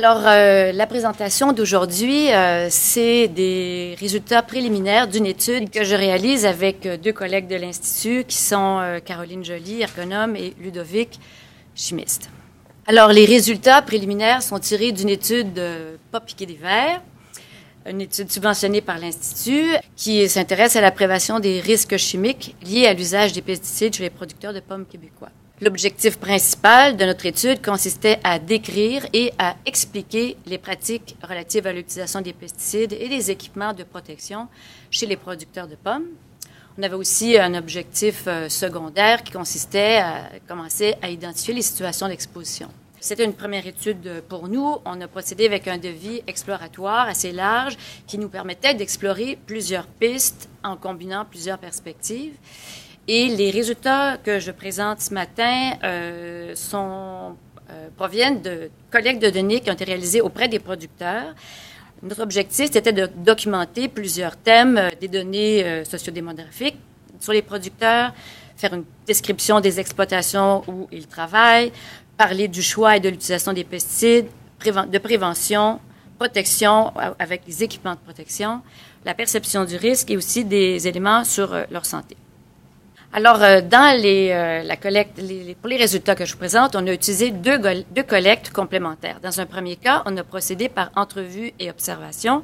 Alors, la présentation d'aujourd'hui, c'est des résultats préliminaires d'une étude que je réalise avec deux collègues de l'Institut qui sont Caroline Joly, ergonome, et Ludovic, chimiste. Alors, les résultats préliminaires sont tirés d'une étude Pas piquer des vers, une étude subventionnée par l'Institut qui s'intéresse à la prévention des risques chimiques liés à l'usage des pesticides chez les producteurs de pommes québécois. L'objectif principal de notre étude consistait à décrire et à expliquer les pratiques relatives à l'utilisation des pesticides et des équipements de protection chez les producteurs de pommes. On avait aussi un objectif secondaire qui consistait à commencer à identifier les situations d'exposition. C'était une première étude pour nous. On a procédé avec un devis exploratoire assez large qui nous permettait d'explorer plusieurs pistes en combinant plusieurs perspectives. Et les résultats que je présente ce matin proviennent de collectes de données qui ont été réalisées auprès des producteurs. Notre objectif, c'était de documenter plusieurs thèmes, des données sociodémographiques sur les producteurs, faire une description des exploitations où ils travaillent, parler du choix et de l'utilisation des pesticides, de prévention, protection avec les équipements de protection, la perception du risque et aussi des éléments sur leur santé. Alors, dans la collecte, pour les résultats que je vous présente, on a utilisé deux collectes complémentaires. Dans un premier cas, on a procédé par entrevue et observation.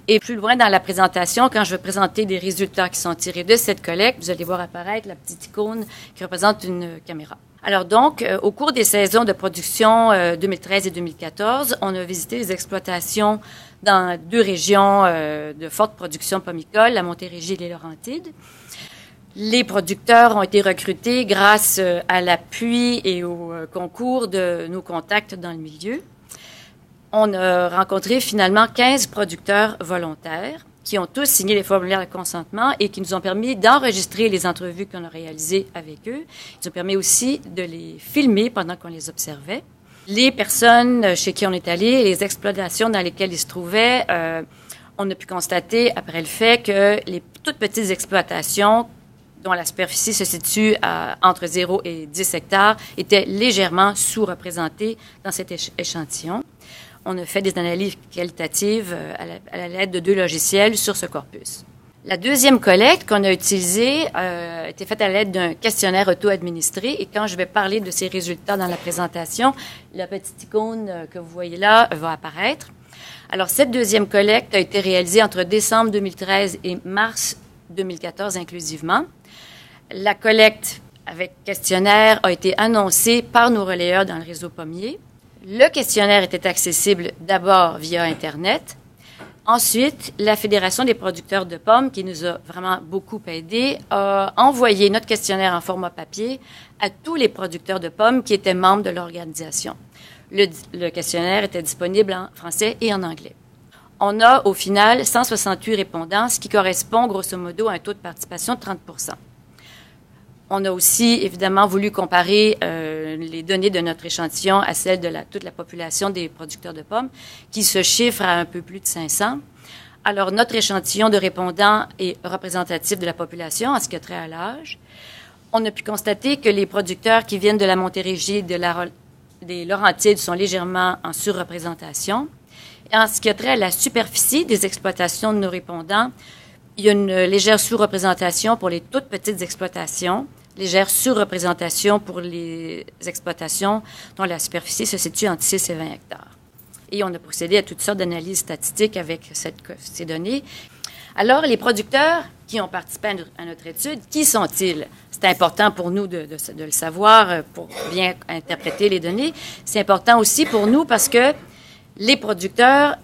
Et plus loin dans la présentation, quand je vais présenter des résultats qui sont tirés de cette collecte, vous allez voir apparaître la petite icône qui représente une caméra. Alors donc, au cours des saisons de production 2013 et 2014, on a visité les exploitations dans deux régions de forte production pommicole, la Montérégie et les Laurentides. Les producteurs ont été recrutés grâce à l'appui et au concours de nos contacts dans le milieu. On a rencontré finalement 15 producteurs volontaires qui ont tous signé les formulaires de consentement et qui nous ont permis d'enregistrer les entrevues qu'on a réalisées avec eux. Ils ont permis aussi de les filmer pendant qu'on les observait. Les personnes chez qui on est allé, les exploitations dans lesquelles ils se trouvaient, on a pu constater après le fait que les toutes petites exploitations dont la superficie se situe entre 0 et 10 hectares, étaient légèrement sous-représentées dans cet échantillon. On a fait des analyses qualitatives à la l'aide de deux logiciels sur ce corpus. La deuxième collecte qu'on a utilisée a été faite à l'aide d'un questionnaire auto-administré et quand je vais parler de ces résultats dans la présentation, la petite icône que vous voyez là va apparaître. Alors, cette deuxième collecte a été réalisée entre décembre 2013 et mars 2014 inclusivement. La collecte avec questionnaire a été annoncée par nos relayeurs dans le réseau pommier. Le questionnaire était accessible d'abord via Internet. Ensuite, la Fédération des producteurs de pommes, qui nous a vraiment beaucoup aidés, a envoyé notre questionnaire en format papier à tous les producteurs de pommes qui étaient membres de l'organisation. Le questionnaire était disponible en français et en anglais. On a au final 168 répondants, ce qui correspond grosso modo à un taux de participation de 30 %. On a aussi, évidemment, voulu comparer les données de notre échantillon à celles de toute la population des producteurs de pommes, qui se chiffre à un peu plus de 500. Alors, notre échantillon de répondants est représentatif de la population en ce qui a trait à l'âge. On a pu constater que les producteurs qui viennent de la Montérégie et des Laurentides sont légèrement en surreprésentation. Et en ce qui a trait à la superficie des exploitations de nos répondants, il y a une légère sous-représentation pour les toutes petites exploitations, légère surreprésentation pour les exploitations dont la superficie se situe entre 6 et 20 hectares. Et on a procédé à toutes sortes d'analyses statistiques avec ces données. Alors, les producteurs qui ont participé à notre étude, qui sont-ils? C'est important pour nous de le savoir pour bien interpréter les données. C'est important aussi pour nous parce que les producteurs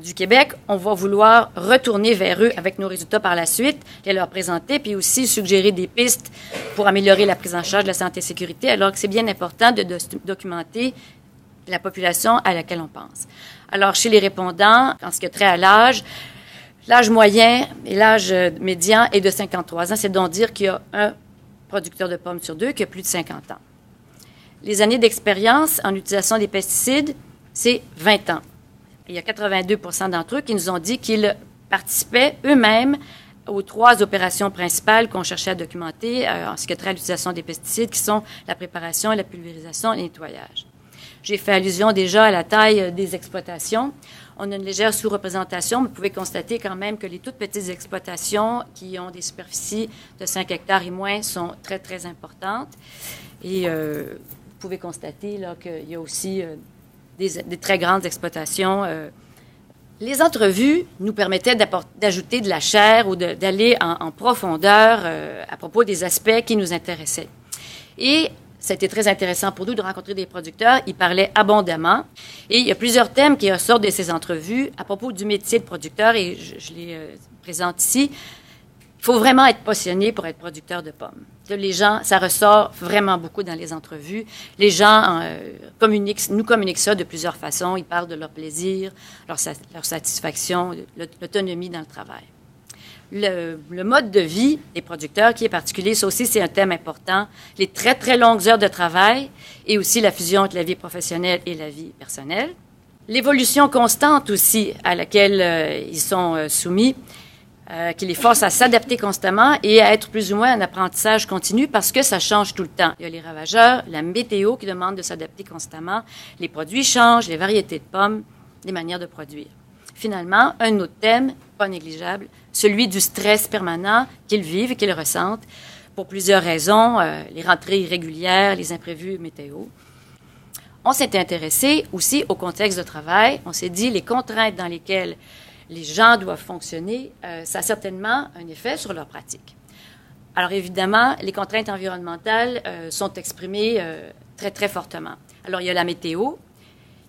du Québec, on va vouloir retourner vers eux avec nos résultats par la suite, les leur présenter, puis aussi suggérer des pistes pour améliorer la prise en charge de la santé et sécurité, alors que c'est bien important de documenter la population à laquelle on pense. Alors, chez les répondants, en ce qui a trait à l'âge moyen et l'âge médian est de 53 ans. C'est donc dire qu'il y a un producteur de pommes sur deux qui a plus de 50 ans. Les années d'expérience en utilisation des pesticides, c'est 20 ans. Il y a 82 % d'entre eux qui nous ont dit qu'ils participaient eux-mêmes aux 3 opérations principales qu'on cherchait à documenter en ce qui a trait à l'utilisation des pesticides, qui sont la préparation, la pulvérisation et le nettoyage. J'ai fait allusion déjà à la taille des exploitations. On a une légère sous-représentation, mais vous pouvez constater quand même que les toutes petites exploitations qui ont des superficies de 5 hectares et moins sont très, très importantes. Et vous pouvez constater là, qu'il y a aussi des très grandes exploitations. Les entrevues nous permettaient d'ajouter de la chair ou d'aller en profondeur à propos des aspects qui nous intéressaient. Et c'était très intéressant pour nous de rencontrer des producteurs. Ils parlaient abondamment. Et il y a plusieurs thèmes qui ressortent de ces entrevues à propos du métier de producteur, et je les présente ici. Il faut vraiment être passionné pour être producteur de pommes. Les gens, ça ressort vraiment beaucoup dans les entrevues. Les gens nous communiquent ça de plusieurs façons. Ils parlent de leur plaisir, leur satisfaction, l'autonomie dans le travail. Le mode de vie des producteurs qui est particulier, ça aussi c'est un thème important. Les très, très longues heures de travail et aussi la fusion entre la vie professionnelle et la vie personnelle. L'évolution constante aussi à laquelle ils sont soumis, qui les force à s'adapter constamment et à être plus ou moins en apprentissage continu parce que ça change tout le temps. Il y a les ravageurs, la météo qui demande de s'adapter constamment, les produits changent, les variétés de pommes, les manières de produire. Finalement, un autre thème, pas négligeable, celui du stress permanent qu'ils vivent et qu'ils ressentent pour plusieurs raisons, les rentrées irrégulières, les imprévus météo. On s'est intéressé aussi au contexte de travail. On s'est dit les contraintes dans lesquelles les gens doivent fonctionner, ça a certainement un effet sur leur pratique. Alors évidemment, les contraintes environnementales sont exprimées très, très fortement. Alors il y a la météo,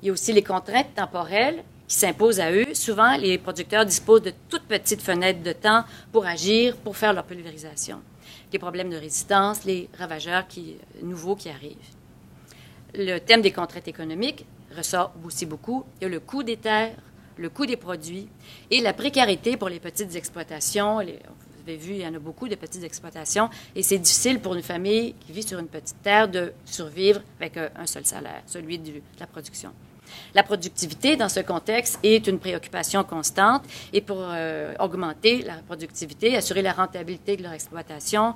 il y a aussi les contraintes temporelles qui s'imposent à eux. Souvent, les producteurs disposent de toutes petites fenêtres de temps pour agir, pour faire leur pulvérisation. Les problèmes de résistance, les ravageurs nouveaux qui arrivent. Le thème des contraintes économiques ressort aussi beaucoup. Il y a le coût des terres, le coût des produits et la précarité pour les petites exploitations. Vous avez vu, il y en a beaucoup de petites exploitations et c'est difficile pour une famille qui vit sur une petite terre de survivre avec un seul salaire, celui de la production. La productivité, dans ce contexte, est une préoccupation constante et pour augmenter la productivité, assurer la rentabilité de leur exploitation,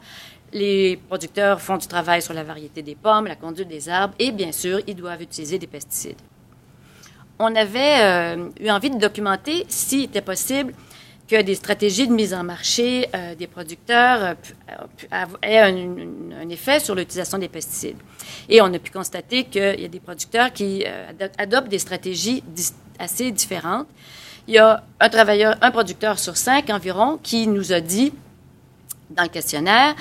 les producteurs font du travail sur la variété des pommes, la conduite des arbres et, bien sûr, ils doivent utiliser des pesticides. On avait eu envie de documenter, s'il était possible, que des stratégies de mise en marché des producteurs aient un effet sur l'utilisation des pesticides. Et on a pu constater qu'il y a des producteurs qui adoptent des stratégies assez différentes. Il y a un producteur sur 5 environ qui nous a dit, dans le questionnaire,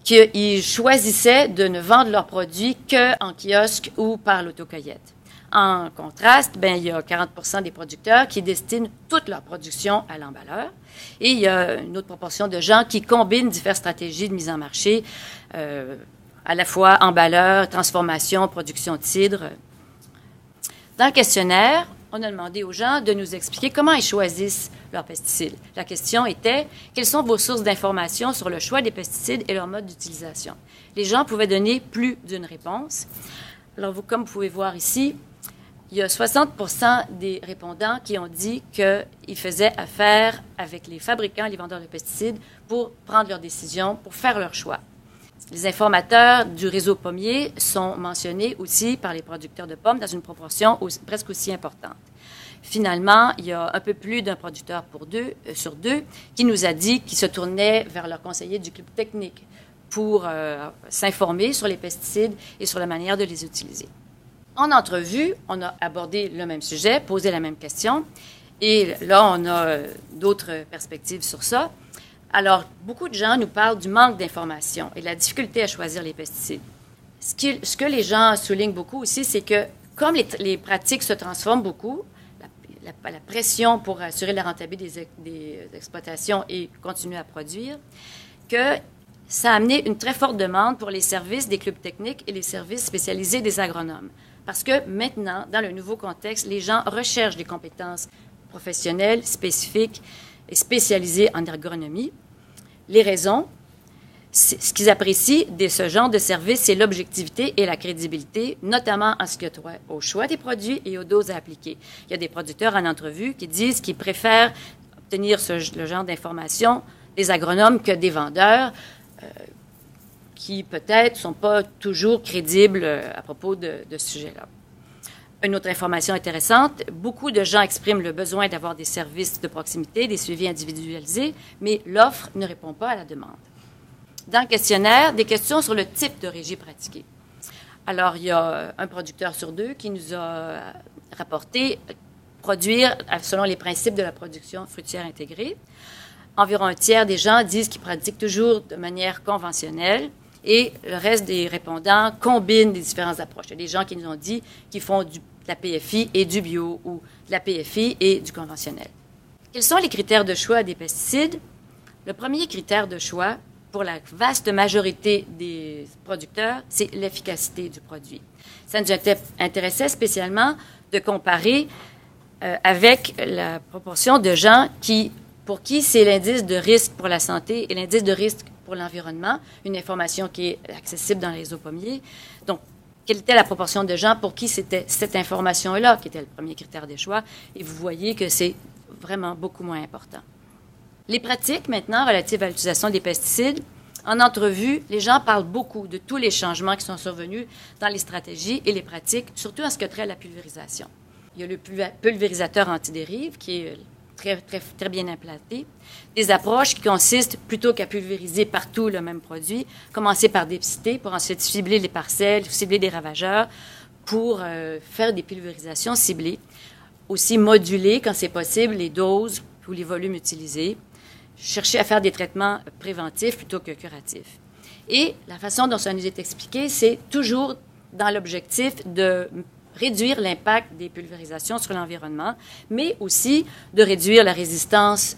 qu'ils choisissaient de ne vendre leurs produits qu'en kiosque ou par l'autocueillette. En contraste, il y a 40% des producteurs qui destinent toute leur production à l'emballeur. Et il y a une autre proportion de gens qui combinent diverses stratégies de mise en marché, à la fois emballeur, transformation, production de cidre. Dans le questionnaire, on a demandé aux gens de nous expliquer comment ils choisissent leurs pesticides. La question était, quelles sont vos sources d'informations sur le choix des pesticides et leur mode d'utilisation? Les gens pouvaient donner plus d'une réponse. Alors, comme vous pouvez voir ici, il y a 60% des répondants qui ont dit qu'ils faisaient affaire avec les fabricants et les vendeurs de pesticides pour prendre leurs décisions, pour faire leurs choix. Les informateurs du réseau pommier sont mentionnés aussi par les producteurs de pommes dans une proportion presque aussi importante. Finalement, il y a un peu plus d'un producteur sur deux qui nous a dit qu'il se tournait vers leur conseiller du club technique pour s'informer sur les pesticides et sur la manière de les utiliser. En entrevue, on a abordé le même sujet, posé la même question, et là, on a d'autres perspectives sur ça. Alors, beaucoup de gens nous parlent du manque d'information et de la difficulté à choisir les pesticides. Ce que les gens soulignent beaucoup aussi, c'est que comme les pratiques se transforment beaucoup, la pression pour assurer la rentabilité des exploitations et continuer à produire, que ça a amené une très forte demande pour les services des clubs techniques et les services spécialisés des agronomes. Parce que maintenant, dans le nouveau contexte, les gens recherchent des compétences professionnelles, spécifiques et spécialisées en agronomie. Les raisons, ce qu'ils apprécient de ce genre de service, c'est l'objectivité et la crédibilité, notamment en ce qui a trait au choix des produits et aux doses à appliquer. Il y a des producteurs en entrevue qui disent qu'ils préfèrent obtenir le genre d'informations des agronomes que des vendeurs, qui peut-être ne sont pas toujours crédibles à propos de ce sujet-là. Une autre information intéressante, beaucoup de gens expriment le besoin d'avoir des services de proximité, des suivis individualisés, mais l'offre ne répond pas à la demande. Dans le questionnaire, des questions sur le type de régie pratiquée. Alors, il y a un producteur sur deux qui nous a rapporté produire selon les principes de la production fruitière intégrée. Environ un tiers des gens disent qu'ils pratiquent toujours de manière conventionnelle et le reste des répondants combinent les différentes approches. Il y a des gens qui nous ont dit qu'ils font de la PFI et du bio ou de la PFI et du conventionnel. Quels sont les critères de choix des pesticides? Le premier critère de choix pour la vaste majorité des producteurs, c'est l'efficacité du produit. Ça nous intéressait spécialement de comparer avec la proportion de gens pour qui c'est l'indice de risque pour la santé et l'indice de risque pour l'environnement, une information qui est accessible dans les réseaux pommiers. Donc, quelle était la proportion de gens pour qui c'était cette information-là qui était le premier critère de choix? Et vous voyez que c'est vraiment beaucoup moins important. Les pratiques, maintenant, relatives à l'utilisation des pesticides. En entrevue, les gens parlent beaucoup de tous les changements qui sont survenus dans les stratégies et les pratiques, surtout en ce qui a trait à la pulvérisation. Il y a le pulvérisateur antidérive qui est très bien implanté. Des approches qui consistent, plutôt qu'à pulvériser partout le même produit, commencer par dépister pour ensuite cibler les parcelles, cibler des ravageurs pour faire des pulvérisations ciblées. Aussi moduler, quand c'est possible, les doses ou les volumes utilisés. Chercher à faire des traitements préventifs plutôt que curatifs. Et la façon dont ça nous est expliqué, c'est toujours dans l'objectif de réduire l'impact des pulvérisations sur l'environnement, mais aussi de réduire la résistance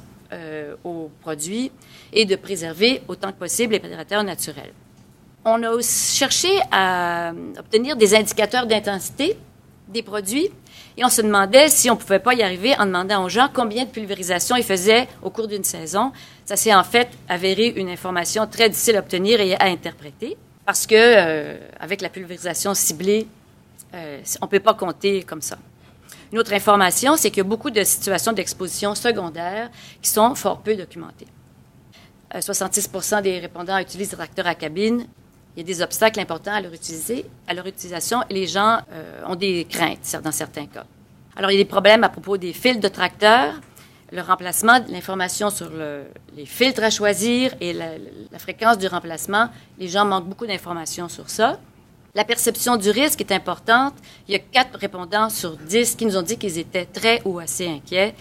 aux produits et de préserver autant que possible les prédateurs naturels. On a aussi cherché à obtenir des indicateurs d'intensité des produits et on se demandait si on ne pouvait pas y arriver en demandant aux gens combien de pulvérisation ils faisaient au cours d'une saison. Ça s'est en fait avéré une information très difficile à obtenir et à interpréter parce que avec la pulvérisation ciblée, on ne peut pas compter comme ça. Une autre information, c'est qu'il y a beaucoup de situations d'exposition secondaire qui sont fort peu documentées. 66% des répondants utilisent des tracteurs à cabine. Il y a des obstacles importants à leur utilisation et les gens ont des craintes dans certains cas. Alors, il y a des problèmes à propos des fils de tracteurs, le remplacement, l'information sur les filtres à choisir et la fréquence du remplacement. Les gens manquent beaucoup d'informations sur ça. La perception du risque est importante. Il y a 4 répondants sur 10 qui nous ont dit qu'ils étaient très ou assez inquiets.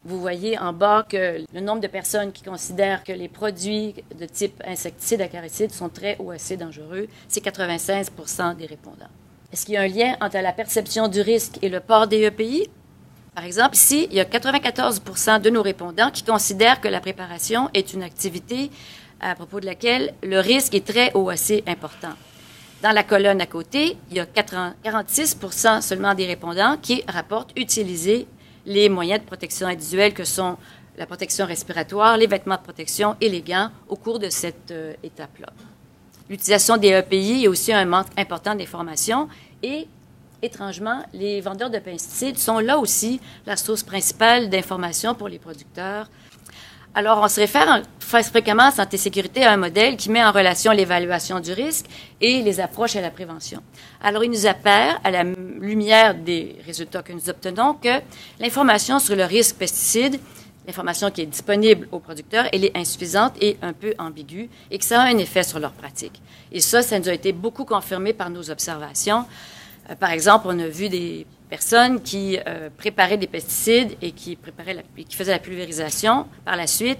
Vous voyez en bas que le nombre de personnes qui considèrent que les produits de type insecticide, acaricide sont très ou assez dangereux, c'est 96% des répondants. Est-ce qu'il y a un lien entre la perception du risque et le port des EPI? Par exemple, ici, il y a 94% de nos répondants qui considèrent que la préparation est une activité à propos de laquelle le risque est très ou assez important. Dans la colonne à côté, il y a 46% seulement des répondants qui rapportent utiliser les moyens de protection individuelle que sont la protection respiratoire, les vêtements de protection et les gants au cours de cette étape-là. L'utilisation des EPI, il y a aussi un manque important d'informations et, étrangement, les vendeurs de pesticides sont là aussi la source principale d'informations pour les producteurs. Alors, on se réfère fréquemment à Santé Sécurité à un modèle qui met en relation l'évaluation du risque et les approches à la prévention. Alors, il nous apparaît, à la lumière des résultats que nous obtenons, que l'information sur le risque pesticide, l'information qui est disponible aux producteurs, elle est insuffisante et un peu ambiguë et que ça a un effet sur leur pratique. Et ça nous a été beaucoup confirmé par nos observations. Par exemple, on a vu des personnes qui préparaient des pesticides et qui faisaient la pulvérisation par la suite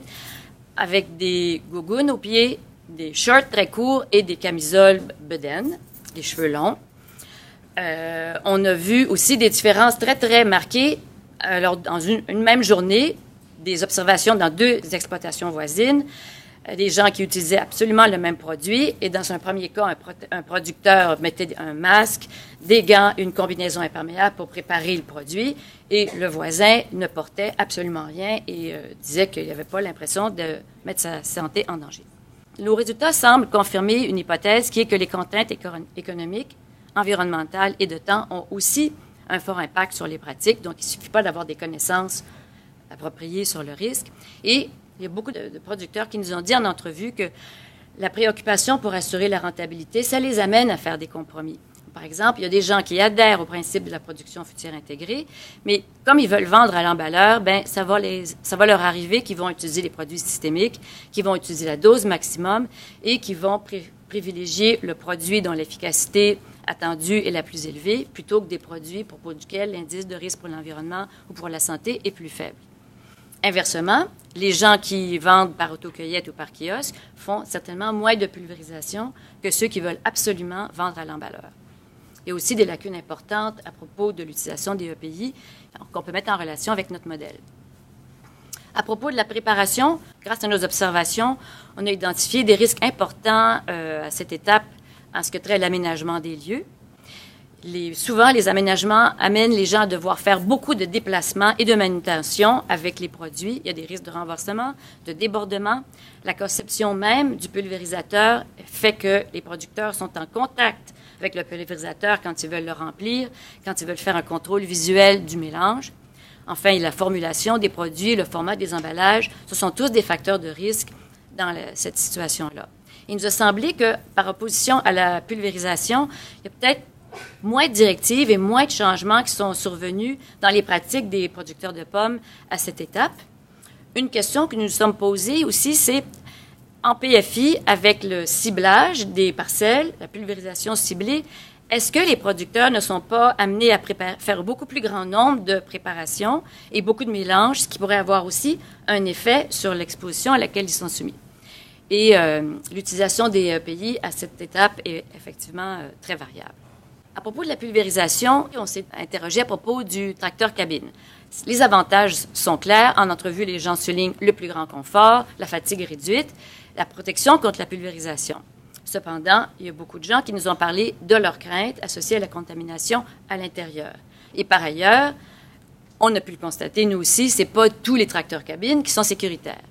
avec des gougounes aux pieds, des shorts très courts et des camisoles bedaines, des cheveux longs. On a vu aussi des différences très, très marquées dans une même journée, des observations dans 2 exploitations voisines, des gens qui utilisaient absolument le même produit et dans un premier cas, un producteur mettait un masque, des gants, une combinaison imperméable pour préparer le produit et le voisin ne portait absolument rien et disait qu'il n'avait pas l'impression de mettre sa santé en danger. Nos résultats semblent confirmer une hypothèse qui est que les contraintes économiques, environnementales et de temps ont aussi un fort impact sur les pratiques, donc il ne suffit pas d'avoir des connaissances appropriées sur le risque. Et il y a beaucoup de producteurs qui nous ont dit en entrevue que la préoccupation pour assurer la rentabilité, ça les amène à faire des compromis. Par exemple, il y a des gens qui adhèrent au principe de la production fruitière intégrée, mais comme ils veulent vendre à l'emballeur, ben ça va leur arriver qu'ils vont utiliser les produits systémiques, qu'ils vont utiliser la dose maximum et qu'ils vont privilégier le produit dont l'efficacité attendue est la plus élevée, plutôt que des produits pour lesquels l'indice de risque pour l'environnement ou pour la santé est plus faible. Inversement, les gens qui vendent par autocueillette ou par kiosque font certainement moins de pulvérisation que ceux qui veulent absolument vendre à l'emballeur. Il y a aussi des lacunes importantes à propos de l'utilisation des EPI qu'on peut mettre en relation avec notre modèle. À propos de la préparation, grâce à nos observations, on a identifié des risques importants à cette étape en ce que trait l'aménagement des lieux. Souvent, les aménagements amènent les gens à devoir faire beaucoup de déplacements et de manutention avec les produits. Il y a des risques de renversement, de débordement. La conception même du pulvérisateur fait que les producteurs sont en contact avec le pulvérisateur quand ils veulent le remplir, quand ils veulent faire un contrôle visuel du mélange. Enfin, la formulation des produits, le format des emballages, ce sont tous des facteurs de risque dans cette situation-là. Il nous a semblé que, par opposition à la pulvérisation, il y a peut-être moins de directives et moins de changements qui sont survenus dans les pratiques des producteurs de pommes à cette étape. Une question que nous nous sommes posée aussi, c'est en PFI, avec le ciblage des parcelles, la pulvérisation ciblée, est-ce que les producteurs ne sont pas amenés à faire beaucoup plus grand nombre de préparations et beaucoup de mélanges, ce qui pourrait avoir aussi un effet sur l'exposition à laquelle ils sont soumis? Et l'utilisation des EPI à cette étape est effectivement très variable. À propos de la pulvérisation, on s'est interrogé à propos du tracteur cabine. Les avantages sont clairs. En entrevue, les gens soulignent le plus grand confort, la fatigue réduite, la protection contre la pulvérisation. Cependant, il y a beaucoup de gens qui nous ont parlé de leurs craintes associées à la contamination à l'intérieur. Et par ailleurs, on a pu le constater, nous aussi, ce n'est pas tous les tracteurs cabines qui sont sécuritaires.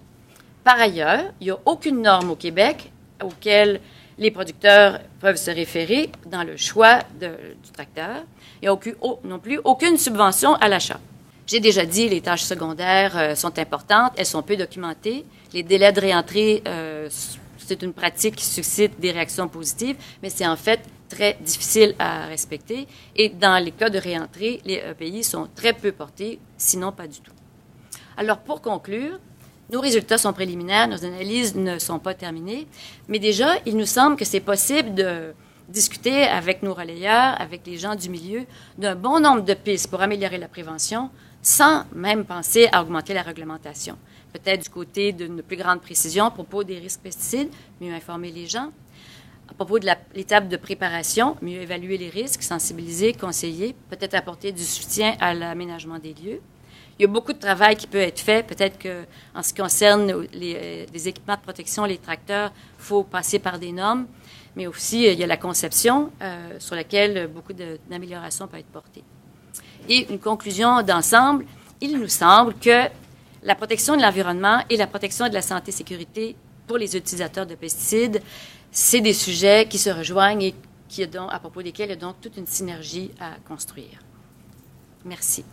Par ailleurs, il n'y a aucune norme au Québec auquel les producteurs peuvent se référer dans le choix du tracteur. Il n'y a non plus aucune subvention à l'achat. J'ai déjà dit, les tâches secondaires sont importantes, elles sont peu documentées. Les délais de réentrée, c'est une pratique qui suscite des réactions positives, mais c'est en fait très difficile à respecter. Et dans les cas de réentrée, les EPI sont très peu portés, sinon pas du tout. Alors, pour conclure, nos résultats sont préliminaires, nos analyses ne sont pas terminées, mais déjà, il nous semble que c'est possible de discuter avec nos relayeurs, avec les gens du milieu, d'un bon nombre de pistes pour améliorer la prévention, sans même penser à augmenter la réglementation. Peut-être du côté d'une plus grande précision à propos des risques pesticides, mieux informer les gens. À propos de l'étape de préparation, mieux évaluer les risques, sensibiliser, conseiller, peut-être apporter du soutien à l'aménagement des lieux. Il y a beaucoup de travail qui peut être fait. Peut-être qu'en ce qui concerne les équipements de protection, les tracteurs, il faut passer par des normes. Mais aussi, il y a la conception sur laquelle beaucoup d'améliorations peuvent être portées. Et une conclusion d'ensemble, il nous semble que la protection de l'environnement et la protection de la santé et sécurité pour les utilisateurs de pesticides, c'est des sujets qui se rejoignent et à propos desquels il y a donc toute une synergie à construire. Merci.